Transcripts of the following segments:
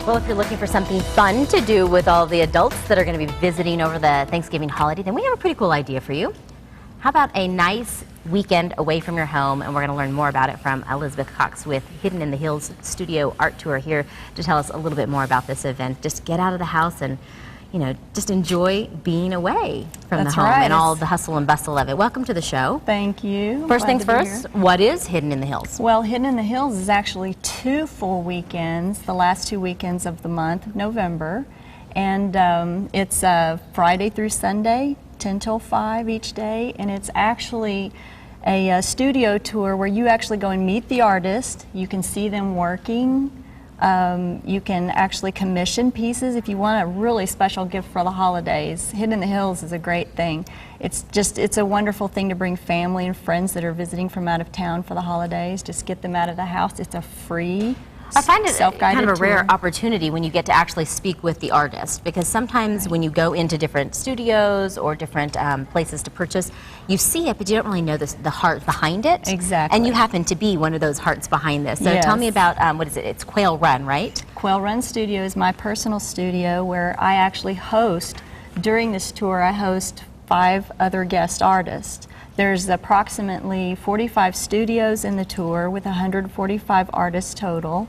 Well, if you're looking for something fun to do with all the adults that are going to be visiting over the Thanksgiving holiday, then we have a pretty cool idea for you. How about a nice weekend away from your home? And we're going to learn more about it from Elizabeth Cox with Hidden in the Hills Studio Art Tour here to tell us a little bit more about this event. Just get out of the house and, you know, just enjoy being away from the home and all the hustle and bustle of it. Welcome to the show. Thank you. First things first, what is Hidden in the Hills? Well, Hidden in the Hills is actually 2 full weekends, the last 2 weekends of the month of November. And it's Friday through Sunday, 10 till 5 each day. And it's actually a studio tour where you actually go and meet the artist. You can see them working. You can actually commission pieces if you want a really special gift for the holidays. Hidden in the Hills is a great thing. It's a wonderful thing to bring family and friends that are visiting from out of town for the holidays. Just get them out of the house. It's a free I find it self-guided kind of a tour. rare opportunity when you get to actually speak with the artist, because sometimes when you go into different studios or different places to purchase, you see it, but you don't really know the heart behind it. Exactly. And you happen to be one of those hearts behind this. So Yes. tell me about, what is it? It's Quail Run, right? Quail Run Studio is my personal studio where I actually host, during this tour, I host 5 other guest artists. There's approximately 45 studios in the tour with 145 artists total.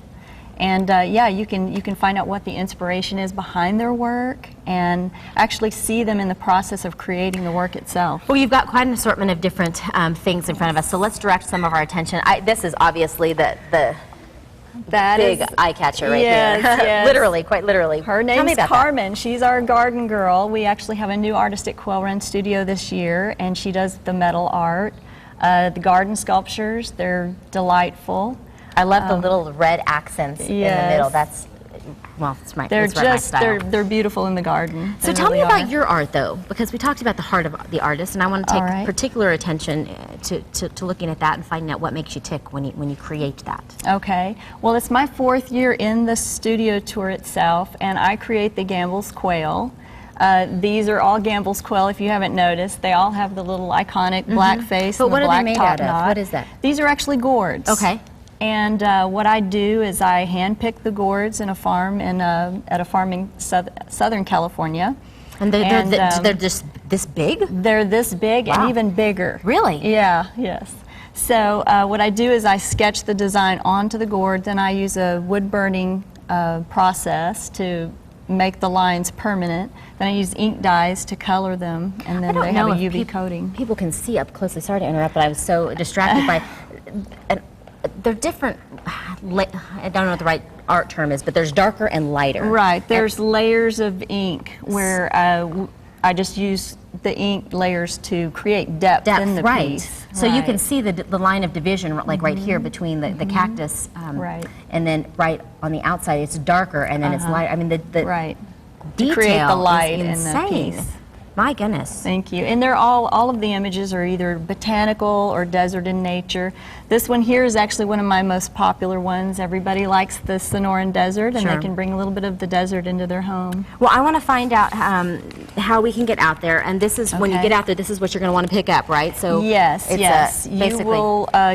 And yeah, you can find out what the inspiration is behind their work and actually see them in the process of creating the work itself. Well, you've got quite an assortment of different things in front of us, so let's direct some of our attention. This is obviously the big eye catcher right yes, here. Yes. Literally, quite literally. Her name's Carmen. She's our garden girl. We actually have a new artist at Quail Run Studio this year, and she does the metal art. The garden sculptures, they're delightful. I love the little red accents in the middle. That's, well, it's my, they're my style. They're beautiful in the garden. So tell me about your art, though, because we talked about the heart of the artist, and I want to take particular attention to looking at that and finding out what makes you tick when you create that. Okay. Well, it's my 4th year in the studio tour itself, and I create the Gamble's quail. These are all Gamble's quail, if you haven't noticed. They all have the little iconic black face and the black top knot. But what are they made out of? What is that? These are actually gourds. Okay. And what I do is I hand-pick the gourds in a farm at a farm in Southern California. And they're just this big? They're this big and even bigger. Really? Yeah, yes. So what I do is I sketch the design onto the gourd, then I use a wood-burning process to make the lines permanent. Then I use ink dyes to color them, and then they have a UV coating. People can see up closely. Sorry to interrupt, but I was so distracted by... They're different, I don't know what the right art term is, but there's darker and lighter. Right, there's layers of ink where I just use the ink layers to create depth in the piece. So you can see the line of division, like right here between the cactus, and then right on the outside it's darker, and then it's lighter. I mean, the detail to create the light is in the piece. My goodness. Thank you. And they're all of the images are either botanical or desert in nature. This one here is actually one of my most popular ones. Everybody likes the Sonoran Desert, and they can bring a little bit of the desert into their home. Well, I want to find out how we can get out there, and this is when you get out there, this is what you're going to want to pick up, right? So yes, it's basically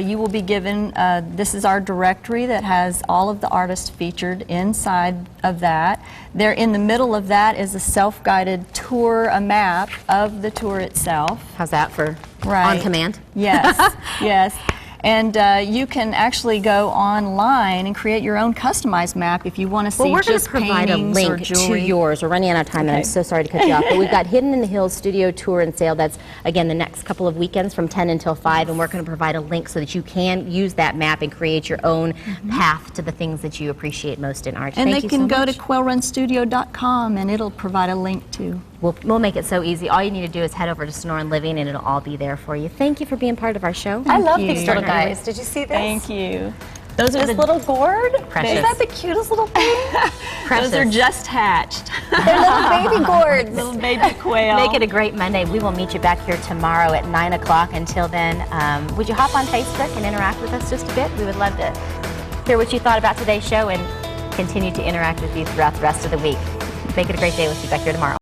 you will be given. This is our directory that has all of the artists featured inside of that. There, in the middle of that, is a self-guided tour, a map of the tour itself. How's that for on command? Yes, yes. And you can actually go online and create your own customized map if you want to see we're going just to provide a link to yours. We're running out of time, and I'm so sorry to cut you off. But we've got Hidden in the Hills Studio Tour and Sale. That's, again, the next couple of weekends from 10 until 5, and we're going to provide a link so that you can use that map and create your own path to the things that you appreciate most in art. And they can go to quailrunstudio.com, and it'll provide a link to. We'll make it so easy. All you need to do is head over to Sonoran Living, and it'll all be there for you. Thank you for being part of our show. I love these little guys. Did you see this? Thank you. Those are this little gourd. Precious. Is that the cutest little thing? Those are just hatched. They're little baby gourds. Little baby quail. Make it a great Monday. We will meet you back here tomorrow at 9 o'clock. Until then, would you hop on Facebook and interact with us just a bit? We would love to hear what you thought about today's show and continue to interact with you throughout the rest of the week. Make it a great day. We'll see you back here tomorrow.